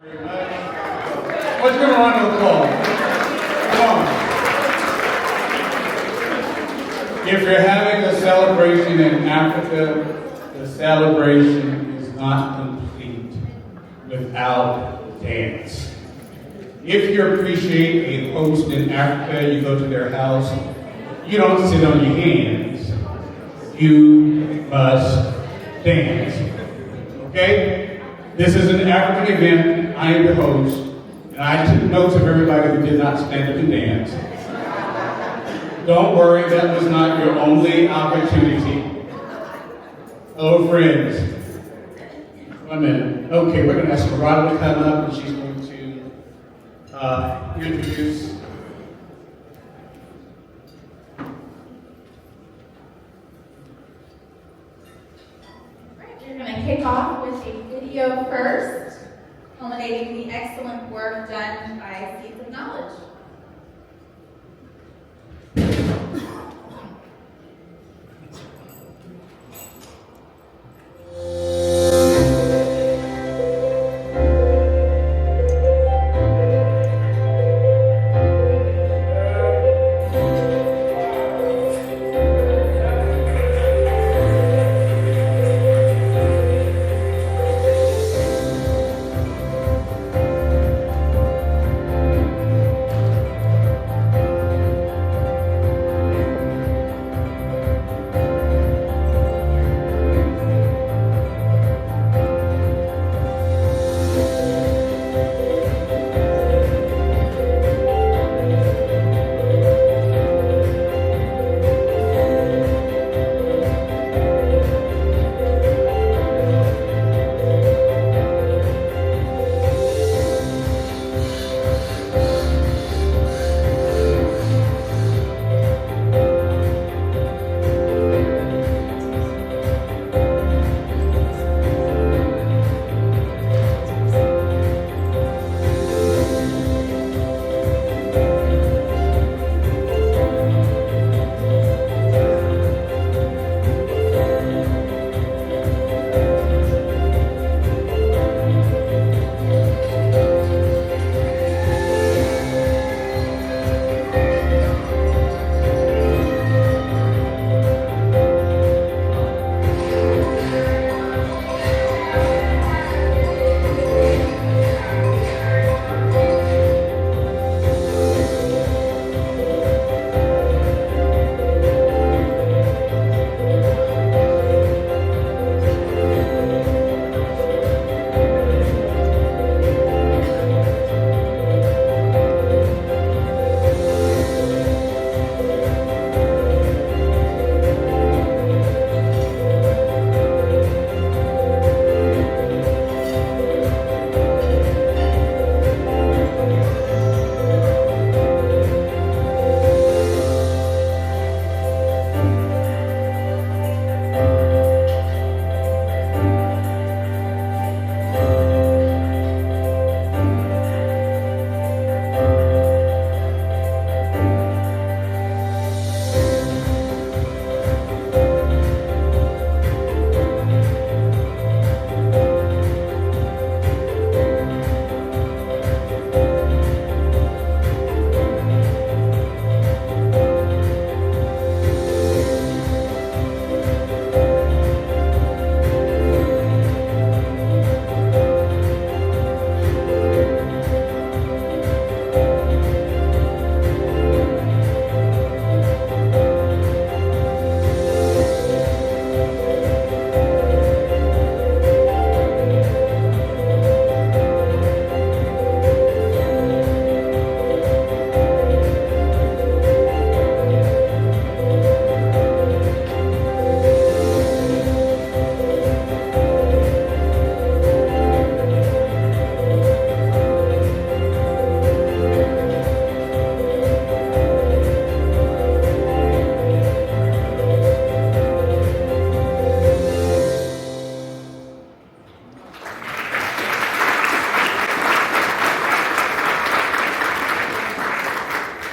What's going on with call? Come on. If you're having a celebration in Africa, the celebration is not complete without dance. If you appreciate a host in Africa, you go to their house, you don't sit on your hands. You must dance. Okay? This is an African event. I am the host, and I took notes of everybody who did not stand up and dance. Don't worry, that was not your only opportunity. Hello, friends. 1 minute. Okay, we're going to ask Marada to come up, and she's going to introduce. We're going to kick off with a video first, culminating the excellent work done by Seeds of Knowledge.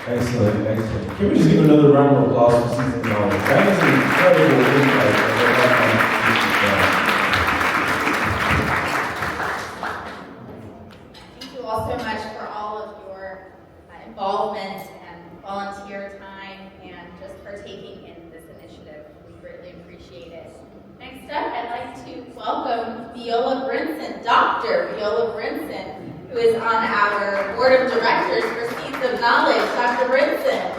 Excellent, excellent. Can we just give another round of applause for Seeds of Knowledge? That is an incredible insight of what that competition is. all so much for all of your involvement and volunteer time and just partaking in this initiative. We greatly appreciate it. Next up, I'd like to welcome Viola Brinson, Dr. Viola Brinson, who is on our board of directors for Seeds of Knowledge. Dr. Brinson.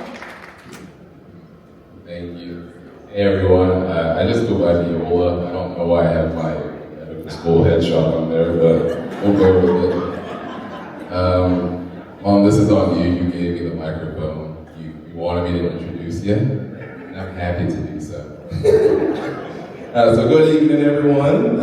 Thank you. Hey everyone, I just go by Viola. I don't know why I have my medical school headshot on there, but we'll go with it. Mom, this is on you. You gave me the microphone. You wanted me to introduce you, and I'm happy to do so. So good evening, everyone.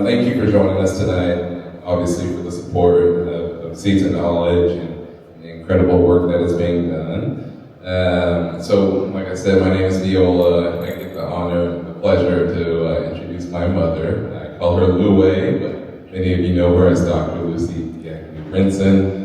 Thank you for joining us tonight, obviously for the support of Seeds of Knowledge and the incredible work that is being done. So, like I said, my name is Viola. I get the honor and the pleasure to introduce my mother. I call her Louie, but many of you know her as Dr. Lucy Brinson,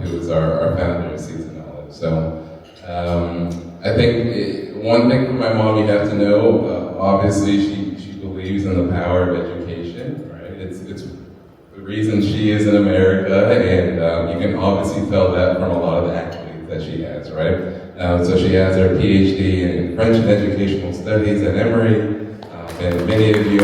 who is our founder of Seeds of Knowledge. So, I think one thing from my mom you have to know, obviously she believes in the power of education, right? It's the reason she is in America, and you can obviously tell that from a lot of the accolades that she has, right? So she has her PhD in French and Educational Studies at Emory, and many of you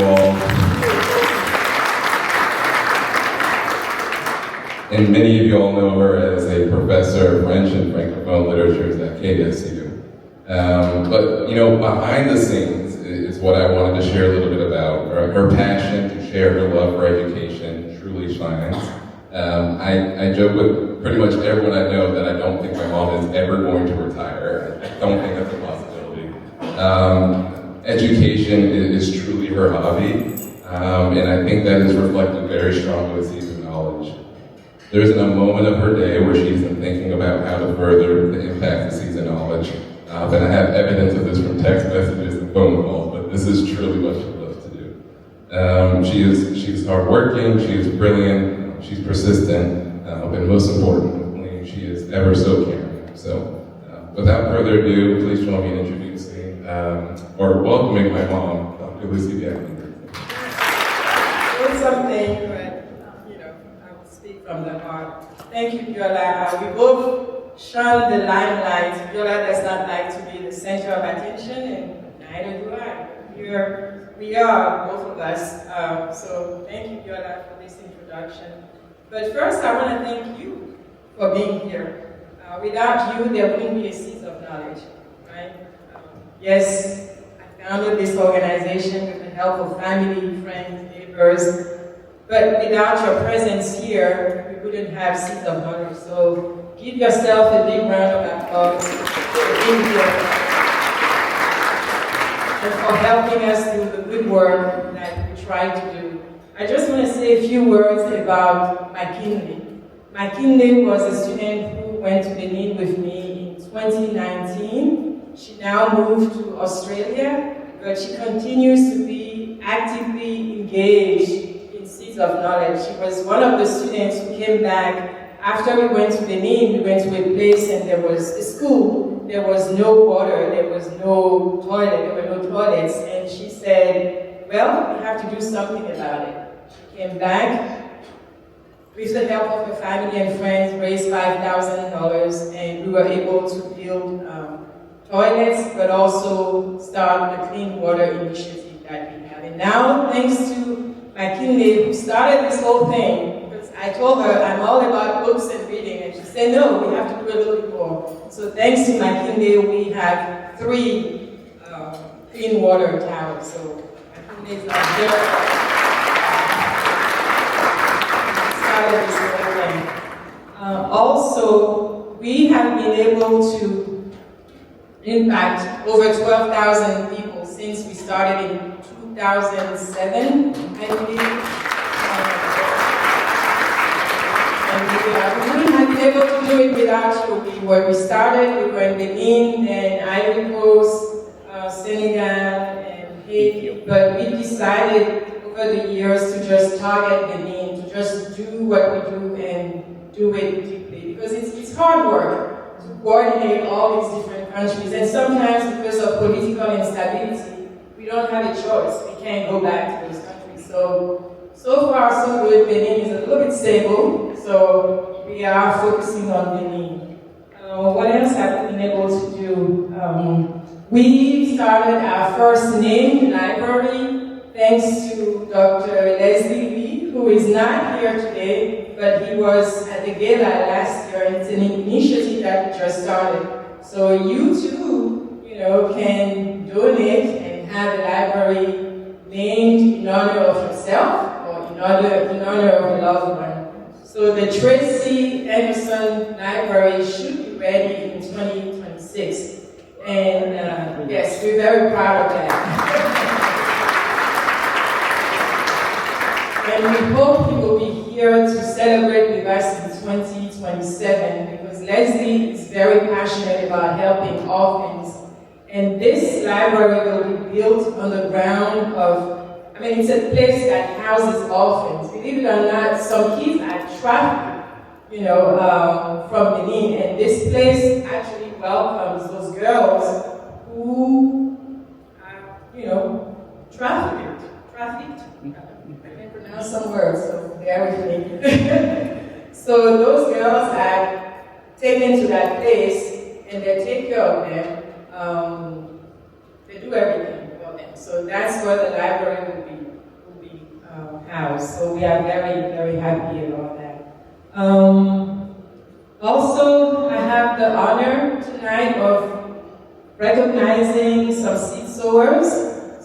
all know her as a professor of French and Francophone literatures at KSU. But you know, behind the scenes is what I wanted to share a little bit about. Her passion to share her love for education truly shines. I joke with pretty much everyone I know that I don't think my mom is ever going to retire. I don't think that's a possibility. Education is truly her hobby, and I think that is reflected very strongly with Seeds of Knowledge. There isn't a moment of her day where she isn't thinking about how to further the impact of Seeds of Knowledge. And I have evidence of this from text messages and phone calls, but this is truly what she loves to do. She's hardworking, she is brilliant, she's persistent, and most importantly, she is ever so caring. So, without further ado, please join me in introducing or welcoming my mom, Dr. Lucy Brinson. It's something, but I will speak from the heart. Thank you, Viola. We both shun the limelight. Viola does not like to be the center of attention, and neither do I. Here we are, both of us. So thank you, Gala, for this introduction. But first, I want to thank you for being here. Without you, there wouldn't be a Seeds of Knowledge, right? Yes, I founded this organization with the help of family, friends, neighbors. But without your presence here, we wouldn't have Seeds of Knowledge. So give yourself a big round of applause for being here and for helping us do the good work that we try to do. I just want to say a few words about McKinley. McKinley was a student who went to Benin with me in 2019. She now moved to Australia, but she continues to be actively engaged in Seeds of Knowledge. She was one of the students who came back after we went to Benin. We went to a place and there was a school. There was no water, there was no toilet, there were no toilets. And she said, well, we have to do something about it. She came back with the help of her family and friends, raised $5,000, and we were able to build toilets, but also start the clean water initiative that we have. And now, thanks to McKinley, who started this whole thing, because I told her I'm all about books and reading, and she said, no, we have to do a little bit more. So thanks to McKinley, we have 3 clean water towers. So McKinley is not here. Started this whole thing. Also, we have been able to impact over 12,000 people since we started in 2007, I believe. And we wouldn't have been able to do it without you. We started, we were in Benin, then Ivory Coast, Senegal, and Haiti. But we decided over the years to just target Benin, to just do what we do and do it deeply. Because it's hard work to coordinate all these different countries. And sometimes because of political instability, we don't have a choice. We can't go back to those countries. So far, so good. Benin is a little bit stable. So we are focusing on Benin. What else have we been able to do? We started our first named library thanks to Dr. Leslie Lee, who is not here today, but he was at the Gala last year. It's an initiative that just started. So you too, can donate and have a library named in honor of yourself or in honor of a loved one. So the Tracy Anderson Library should be ready in 2026. And yes, we're very proud of that. And we hope he will be here to celebrate with us in 2027 because Leslie is very passionate about helping orphans. And this library will be built on the ground of, it's a place that houses orphans. Believe it or not, some kids are trafficked, from Benin. And this place actually welcomes those girls who are, trafficked. I can pronounce some words, so bear with me. So those girls are taken to that place and they take care of them. They do everything for them. So that's where the library will be housed. So we are very, very happy about that. Also, I have the honor tonight of recognizing some seed sowers.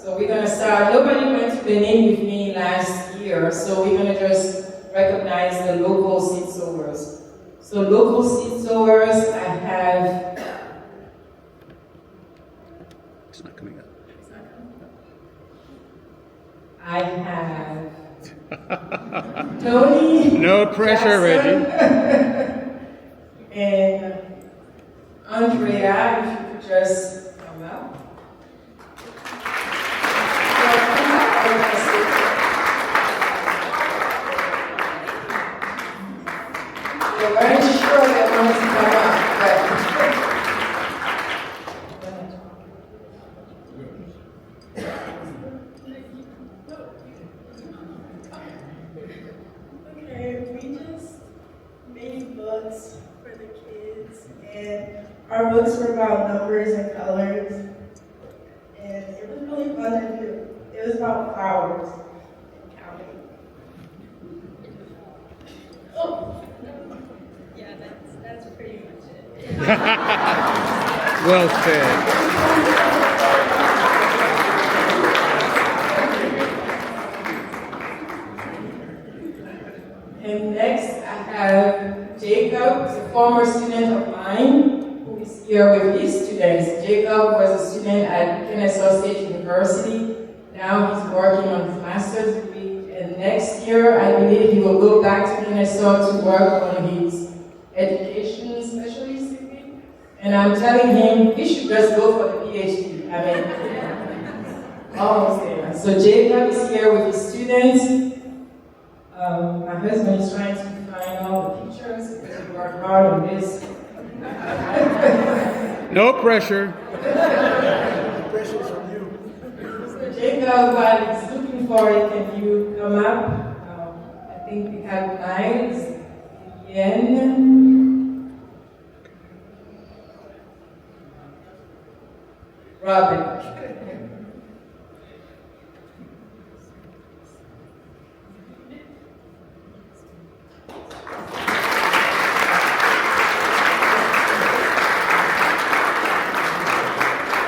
So we're going to start. Nobody went to Benin with me last year, so we're going to just recognize the local seed sowers. So local seed sowers, I have. It's not coming up. I have Tony. No pressure, Reggie. And Andrea, if you could just come out. They weren't sure they wanted to come out, but okay, we just made books for the kids, and our books were about numbers and colors, and it was really fun to do. It was about flowers and counting. Oh, yeah, that's pretty much it. Well said. And next, I have Jacob, a former student of mine, who is here with his students. Jacob was a student at Kennesaw State University. Now he's working on his master's degree. And next year, I believe he will go back to Kennesaw to work on his education specialist degree. And I'm telling him he should just go for the PhD. Almost there. So Jacob is here with his students. My husband is trying to find all the pictures because we worked hard on this. No pressure. Pressures from you. So Jacob, while he's looking for it, can you come up? I think we have lines. Yen. Robin.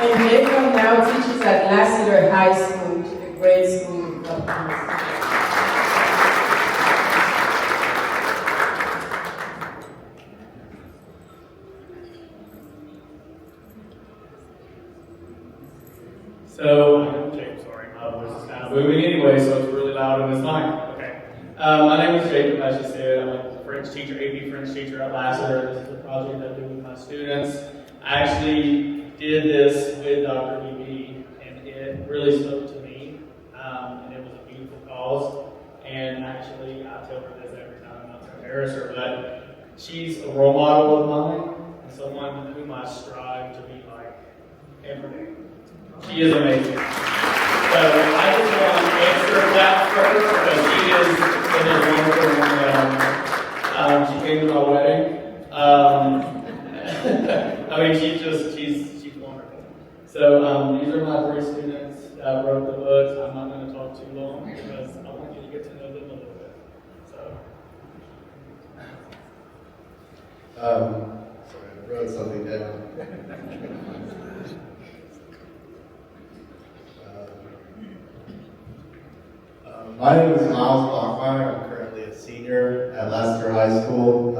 And Jacob now teaches at Lassiter High School, which is a grade school in Philippines. So, sorry, my voice is kind of moving anyway, so it's really loud in this mic. Okay. My name is Jacob, as you said. I'm a French teacher, AP French teacher at Lassiter. This is a project I do with my students. I actually did this with Dr. E.B., and it really spoke to me, and it was a beautiful cause. And actually, I tell her this every time, not to embarrass her, but she's a role model of mine, and someone whom I strive to be like every day. She is amazing. So I just want to extra clap for her because she is a wonderful woman. came to my wedding. I mean, she's wonderful. So these are my 3 students that wrote the books. I'm not going to talk too long because I want you to get to know them a little bit. So. Sorry, I wrote something down. My name is Miles Bachmeyer. I'm currently a senior at Lassiter High School. I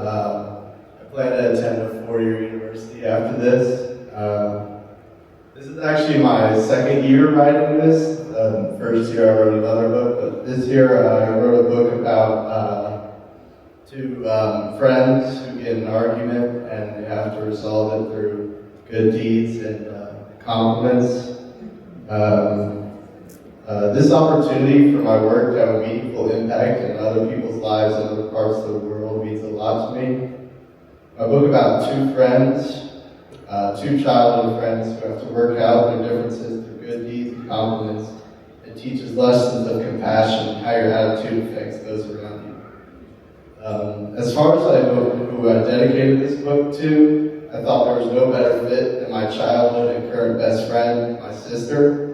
plan to attend a 4-year university after this. This is actually my 2nd year writing this. First year I wrote another book, but this year I wrote a book about 2 friends who get in an argument and they have to resolve it through good deeds and compliments. This opportunity for my work to have a meaningful impact in other people's lives in other parts of the world means a lot to me. A book about 2 friends, 2 childhood friends who have to work out their differences through good deeds and compliments. It teaches lessons of compassion, how your attitude affects those around you. As far as who I dedicated this book to, I thought there was no better fit than my childhood and current best friend, my sister.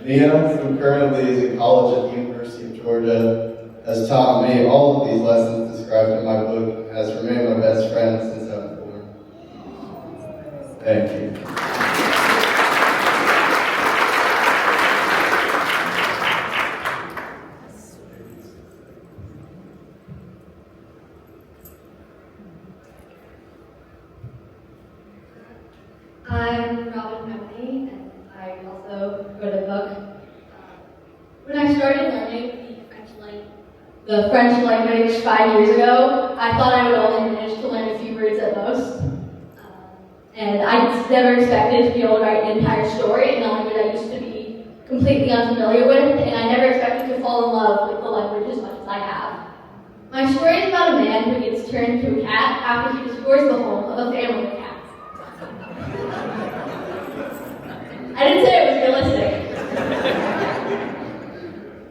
Nia, who currently is in college at the University of Georgia, has taught me all of these lessons described in my book and has remained my best friend since I was born. Thank you. I'm Robin Pemney, and I also wrote a book. When I started learning the French language 5 years ago, I thought I would only manage to learn a few words at most. And I never expected to be able to write an entire story in a language I used to be completely unfamiliar with, and I never expected to fall in love with the language as much as I have. My story is about a man who gets turned into a cat after he destroys the home of a family of cats. I didn't say it was realistic.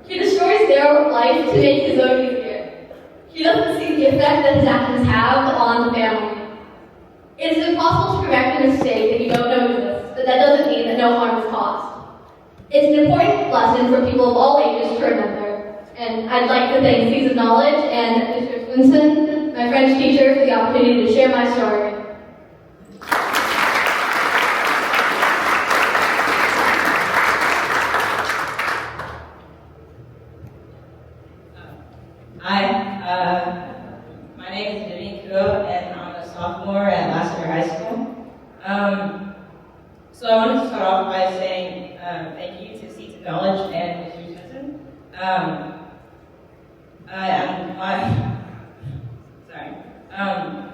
He destroys their life to make his own easier. He doesn't see the effect that his actions have on the family. It is impossible to correct a mistake that you don't know exists, but that doesn't mean that no harm is caused. It's an important lesson for people of all ages to remember, and I'd like to thank Seeds of Knowledge and Mr. Swinson, my French teacher, for the opportunity to share my story. Hi, my name is Vivian Kuo, and I'm a sophomore at Lassiter High School. So I wanted to start off by saying thank you to Seeds of Knowledge and Mr. Smithson.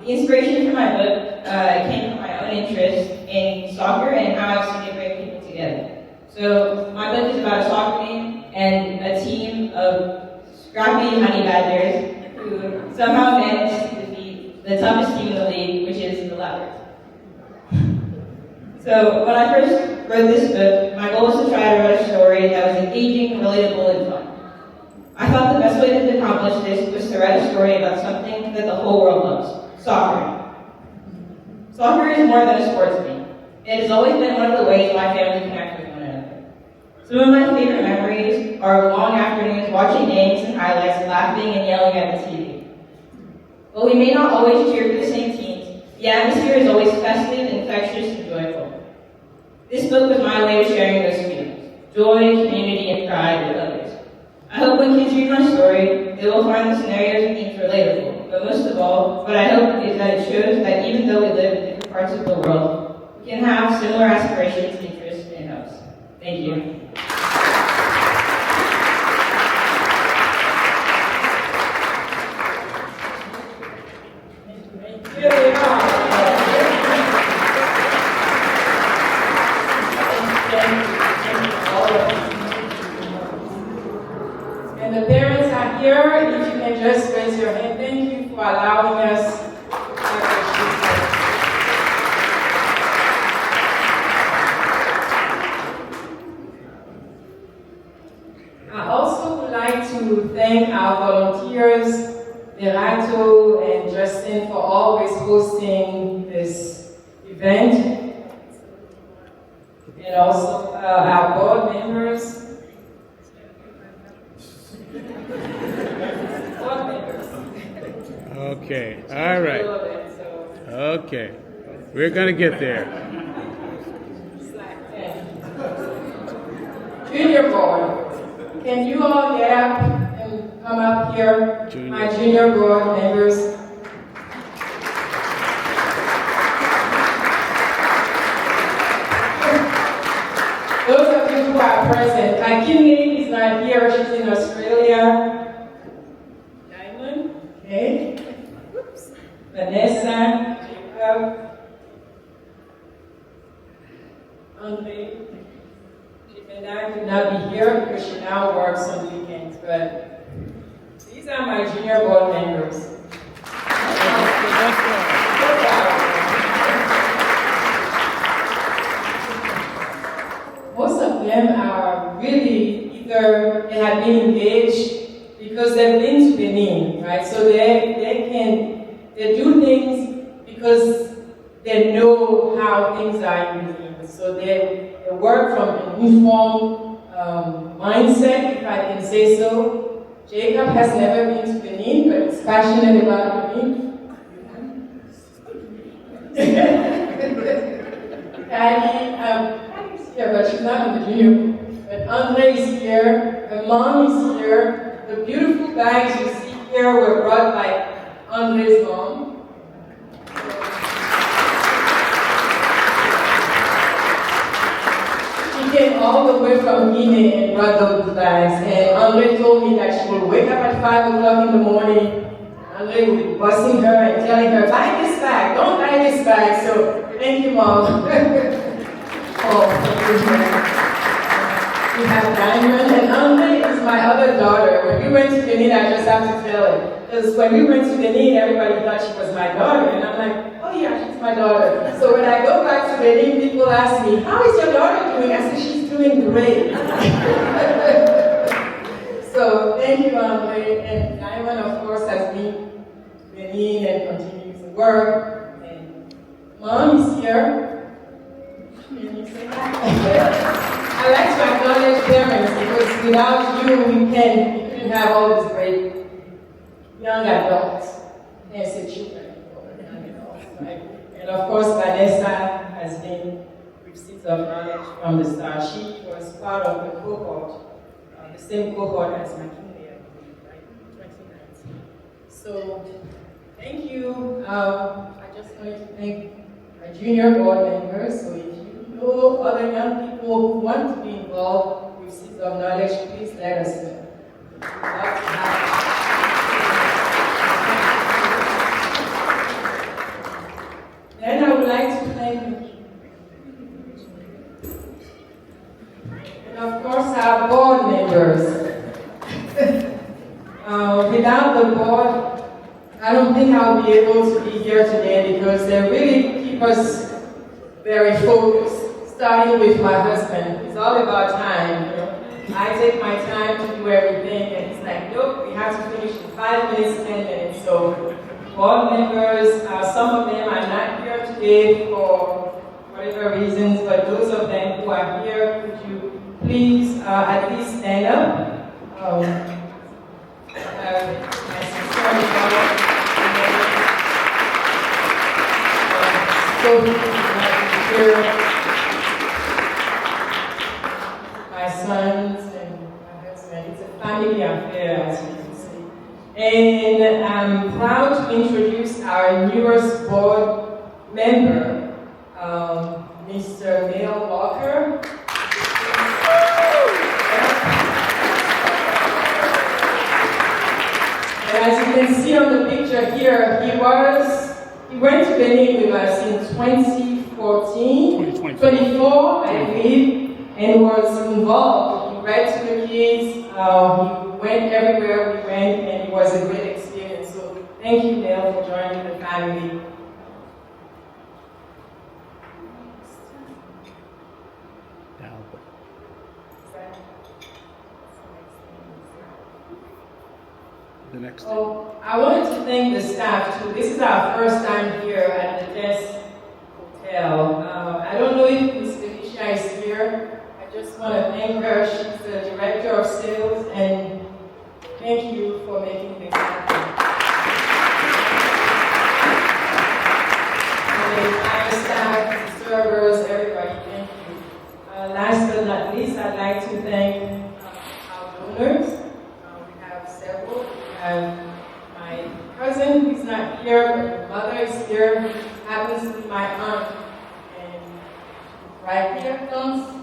The inspiration for my book came from my own interest in soccer and how I've seen it bring people together. So my book is about a soccer team and a team of scrappy honey badgers who somehow managed to defeat the toughest team in the league, which is the Leopards. So when I first wrote this book, my goal was to try to write a story that was engaging, relatable, and fun. I thought the best way to accomplish this was to write a story about something that the whole world loves: soccer. Soccer is more than a sport to me. It has always been one of the ways my family connects with one another. Some of my favorite memories are long afternoons watching games and highlights, laughing and yelling at the TV. While we may not always cheer for the same teams, the atmosphere is always festive, infectious, and joyful. This book was my way of sharing those feelings: joy, community, and pride with others. I hope when kids read my story, they will find the scenarios and themes relatable. But most of all, what I hope is that it shows that even though we live in different parts of the world, we can have similar aspirations, interests, and hopes. Thank you. And the parents are here. If you can just raise your hand. Thank you for allowing us to I also would like to thank thank our volunteers, Lerato and Justin, for always hosting this event. And also our board members. Board members. Okay, all right. Okay, we're gonna get there. Junior board. Can you all get up and come up here? My junior board members. Those of you who are present, Kinley is not here, she's in Australia. Diamond, okay. Vanessa, Jacob, Andre. And I could not be here because she now works on weekends, but these are my junior board members. Most of them are really either they have been engaged because they've been to Benin, right? So they do things because they know how things are in Benin. So they work from an informed mindset, if I can say so. Jacob has never been to Benin, but he's passionate about Benin. Patty's here, but she's not in the junior. But Andre is here, her mom is here. The beautiful bags you see here were brought by Andre's mom. She came all the way from Guinea and brought those bags. And Andre told me that she would wake up at 5 o'clock in the morning. Andre would be busting her and telling her, buy this bag, don't buy this bag. So thank you, Mom. We have Diamond, and Andre is my other daughter. When we went to Benin, I just have to tell it. Because when we went to Benin, everybody thought she was my daughter. And I'm like, oh yeah, she's my daughter. So when I go back to Benin, people ask me, how is your daughter doing? I say, she's doing great. So thank you, Andre. And Diamond, of course, has been to Benin and continues to work. And Mom is here. Can you say that? I like to acknowledge parents because without you, we couldn't have all these great young adults. And say children, young adults, right? And of course, Vanessa has been with Seeds of Knowledge from the start. She was part of the cohort, the same cohort as McKinley, I believe, right? 2019. So, thank you. I just wanted to thank our junior board members. So if you know other young people who want to be involved with Seeds of Knowledge, please let us know. Then I would like to thank, and of course, our board members. Without the board, I don't think I'll be able to be here today because they really keep us very focused. Starting with my husband, it's all about time, you know. I take my time to do everything, and it's like, nope, we have to finish in 5 minutes, 10 minutes. So, board members, some of them are not here today for whatever reasons, but those of them who are here, could you please at least stand up? My sister and brother, here. My sons and my husband. It's a family affair, as you can see. And I'm proud to introduce our newest board member, Mr. Neil Walker. And as you can see on the picture here, he went to Benin with us in 2024, I believe, and was involved. He read to the kids, he went everywhere we went, and it was a great experience. So thank you, Neil, for joining the family. the next. Oh, I wanted to thank the staff too. This is our first time here at the Test Hotel. I don't know if Ms. Felicia is here. I just want to thank her. She's the director of sales, and thank you for making this happen. And the entire staff, the servers, everybody, thank you. Last but not least, I'd like to thank our donors. We have several. We have my cousin, who's not here, but her mother is here, who happens to be my aunt. And right here comes.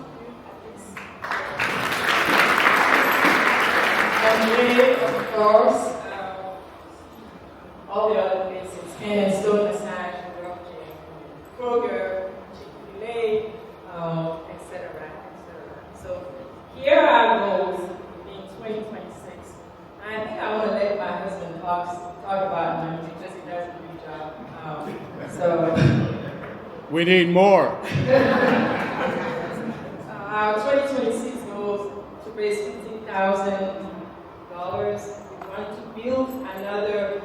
And of course, all the other places, Hand and Stone Massage, Kroger, Chick-fil-A, etc. So here are goals in 2026. I think I want to let my husband talk about money because he does a good job. We need more. Our 2026 goals to raise $15,000. We want to build another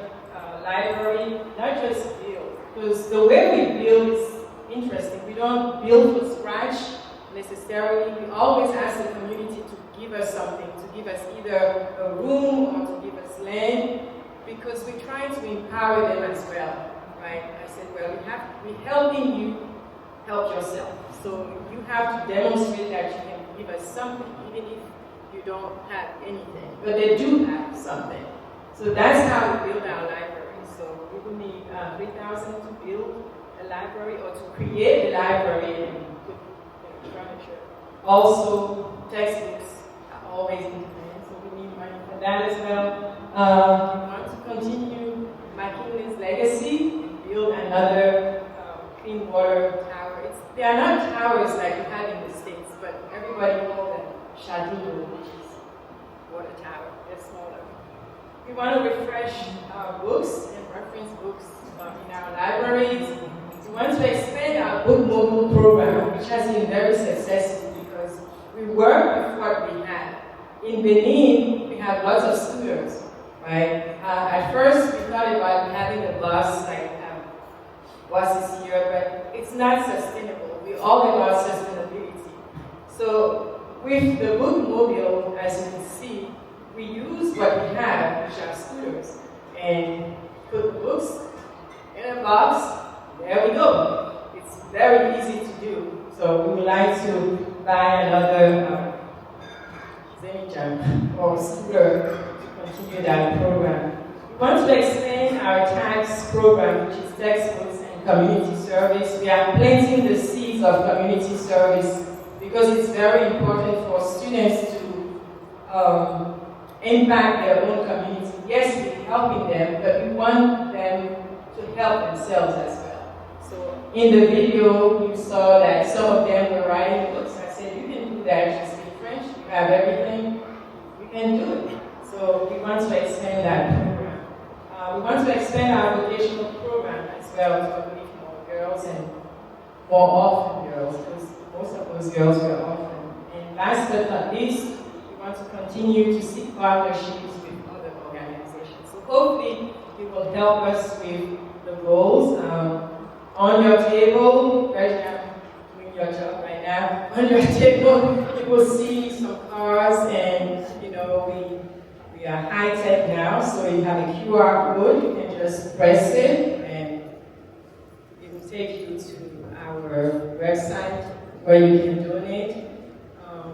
library, not just build, because the way we build is interesting. We don't build from scratch necessarily. We always ask the community to give us something, to give us either a room or to give us land, because we're trying to empower them as well, right? I said, well, we're helping you help yourself. So you have to demonstrate that you can give us something, even if you don't have anything. But they do have something. So that's how we build our library. So we will need $3,000 to build a library or to create a library and put furniture. Also, textbooks are always in demand, so we need money for that as well. We want to continue McKinley's legacy and build another clean water tower. They are not towers like we have in the States, but everybody calls them chateau, which is water tower. They're smaller. We want to refresh our books and reference books in our libraries. We want to expand our book mobile program, which has been very successful because we work with what we have. In Benin, we have lots of scooters, right? At first, we thought about having a bus, like buses here, but it's not sustainable. We're all about sustainability. So with the book mobile, as you can see, we use what we have, which are scooters, and put the books in a box. There we go. It's very easy to do. So we would like to buy another Zenijam or scooter to continue that program. We want to expand our tax program, which is textbooks and community service. We are planting the seeds of community service because it's very important for students to impact their own community. Yes, we're helping them, but we want them to help themselves as well. So in the video, you saw that some of them were writing books. I said, you can do that. You speak French, you have everything, you can do it. So we want to expand that program. We want to expand our vocational program as well to include more girls and more orphan girls, because most of those girls were orphan. And last but not least, we want to continue to seek partnerships with other organizations. So hopefully you will help us with the goals. On your table, right now, doing your job right now, on your table you will see some cards, and we are high tech now, so you have a QR code, you can just press it and it will take you to our website where you can donate.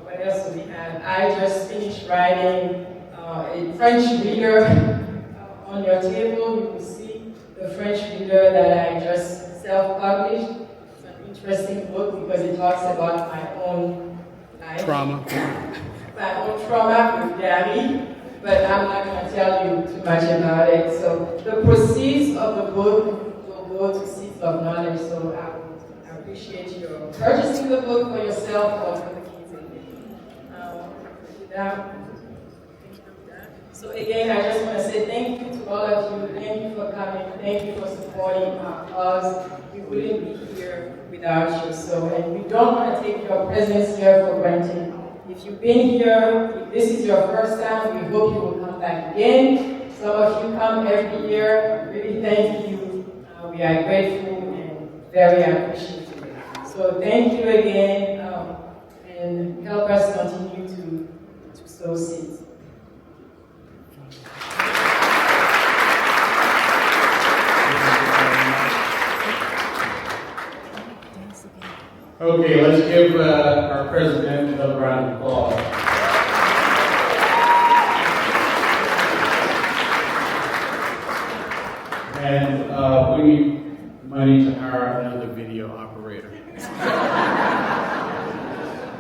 What else do we have? I just finished writing a French reader on your table. You will see the French reader that I just self-published. It's an interesting book because it talks about my own life. Trauma. My own trauma with Gary, but I'm not going to tell you too much about it. So the proceeds of the book will go to Seeds of Knowledge. So I appreciate your purchasing the book for yourself or for the kids in there. So again, I just want to say thank you to all of you. Thank you for coming. Thank you for supporting our cause. We wouldn't be here without you. So, and we don't want to take your presence here for granted. If you've been here, if this is your first time, we hope you will come back again. Some of you come every year. Really thank you. We are grateful and very appreciative. So thank you again, and help us continue to sow seeds. Okay, let's give our president another round of applause. And we need money to hire another video operator.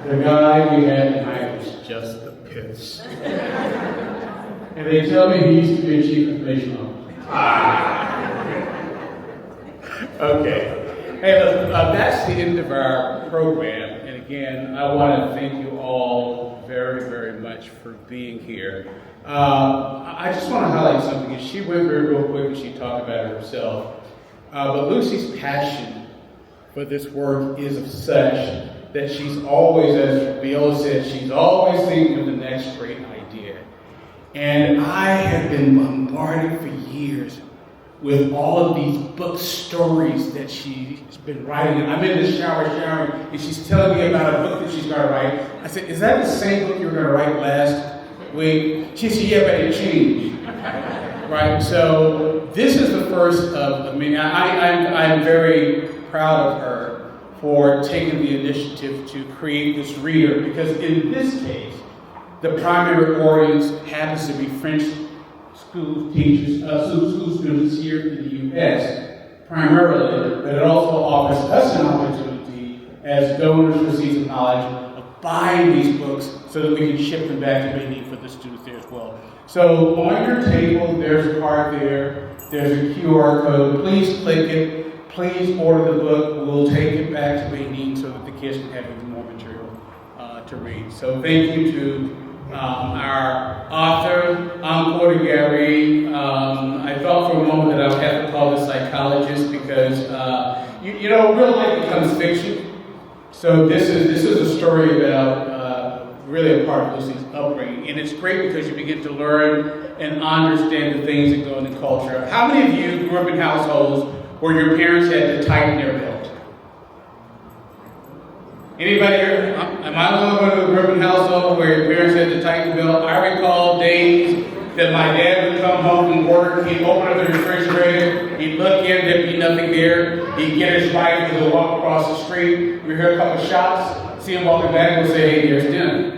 The guy we had tonight was just the pits. And they tell me he used to be a chief information officer. Okay. Hey, look, that's the end of our program. And again, I want to thank you all very, very much for being here. I just want to highlight something. She went very real quick and she talked about it herself. But Lucy's passion for this work is of such that she's always, as Viola said, she's always thinking of the next great idea. And I have been bombarded for years with all of these book stories that she's been writing. I'm in the shower showering, and she's telling me about a book that she's going to write. I said, is that the same book you were going to write last week? She said, yeah, but it changed. Right? So this is the first of, I'm very proud of her for taking the initiative to create this reader, because in this case, the primary audience happens to be French school teachers, school students here in the U.S. primarily, but it also offers us an opportunity as donors for Seeds of Knowledge of buying these books so that we can ship them back to Benin for the students there as well. So on your table, there's a card there, there's a QR code. Please click it, please order the book. We'll take it back to Benin so that the kids can have even more material to read. So thank you to our author, Encore Gary. I thought for a moment that I would have to call this psychologist because, real life becomes fiction. So this is a story about really a part of Lucy's upbringing. And it's great because you begin to learn and understand the things that go in the culture. How many of you grew up in households where your parents had to tighten their belt? Anybody here? Am I the only one who grew up in a household where your parents had to tighten the belt? I recall days that my dad would come home from work, he'd open up the refrigerator, he'd look in, there'd be nothing there. He'd get his wife to walk across the street, we'd hear a couple shots, see him walking back, and say, hey, there's dinner.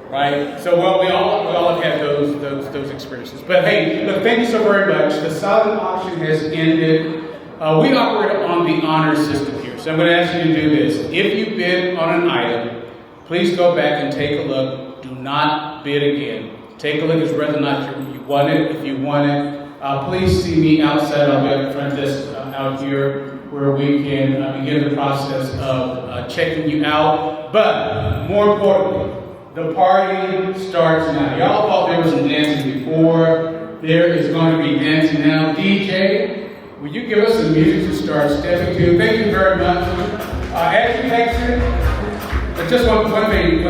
Right? So, well, we all have had those experiences. But hey, look, thank you so very much. The silent auction has ended. We operate on the honor system here. So I'm going to ask you to do this. If you bid on an item, please go back and take a look. Do not bid again. Take a look as whether or not you want it. If you want it, please see me outside. I'll be at the front desk out here where we can begin the process of checking you out. But more importantly, the party starts now. Y'all thought there was some dancing before. There is going to be dancing now. DJ, will you give us some music to start stepping to? Thank you very much. As you exit, just one thing.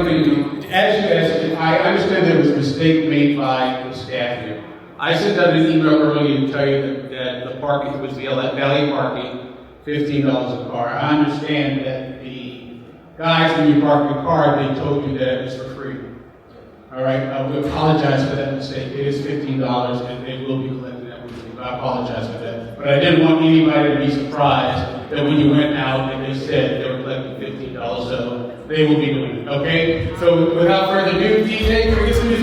As you exit, I understand there was a mistake made by the staff here. I sent out an email earlier to tell you that the parking was the valet parking, $15 a car. I understand that the guys, when you park your car, they told you that it was for free. All right, I will apologize for that mistake. It is $15, and they will be collecting that with you. I apologize for that. But I didn't want anybody to be surprised that when you went out and they said they were collecting $15, so they will be doing it. Okay? So without further ado, DJ, can we get some music?